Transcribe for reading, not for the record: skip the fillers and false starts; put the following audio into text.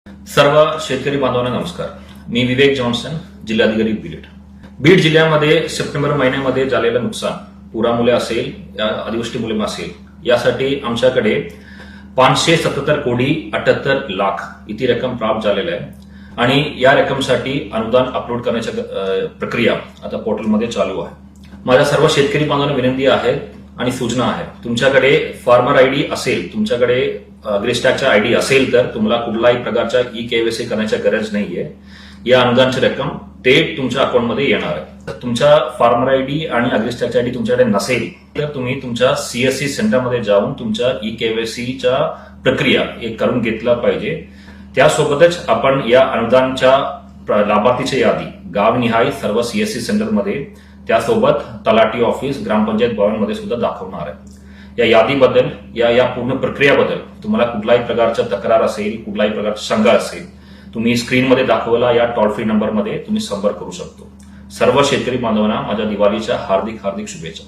सर्व शेतकरी बांधवांना नमस्कार. मी विवेक जॉन्सन, जिल्हाधिकारी बीड. बीड जिल्ह्यामध्ये सप्टेंबर महिन्यामध्ये झालेलं नुकसान, पुरामुळे असेल, अतिवृष्टीमुळे असेल, यासाठी आमच्याकडे 577 कोटी 78 लाख इतकी रक्कम प्राप्त झालेली आहे आणि या रक्कमसाठी अनुदान अपलोड करण्याची प्रक्रिया आता पोर्टलमध्ये चालू आहे. माझ्या सर्व शेतकरी बांधवांना विनंती आहे आणि सूचना आहे, तुमच्याकडे फार्मर आयडी असेल, तुमच्याकडे अग्रिस्टॅकचा आयडी असेल तर तुम्हाला कुठलाही प्रकारचा ई-केवायसी करण्याची गरज नाहीये. या अनुदानाची रक्कम थेट तुमच्या अकाउंटमध्ये येणार आहे. तुमचा फार्मर आयडी आणि अग्रिस्टॅकचा आयडी तुमच्याकडे नसेल तर तुम्ही तुमच्या सीएससी सेंटरमध्ये जाऊन तुमच्या ई-केवायसीच्या प्रक्रिया एक करून घेतला पाहिजे. त्यासोबतच आपण या अनुदानच्या लाभार्थीची यादी गावनिहाय सर्व सीएससी सेंटरमध्ये, त्यासोबत तलाठी ऑफिस, ग्रामपंचायत भवनमध्ये सुद्धा दाखवणार आहे. या यादीबद्दल, या पूर्ण प्रक्रियाबद्दल तुम्हाला कुठल्याही प्रकारच्या तक्रार असेल, कुठलाही प्रकारचा शंका असेल, तुम्ही स्क्रीनमध्ये दाखवला या टोल फ्री नंबरमध्ये तुम्ही संपर्क करू शकतो. सर्व शेतकरी बांधवांना माझ्या दिवाळीच्या हार्दिक शुभेच्छा.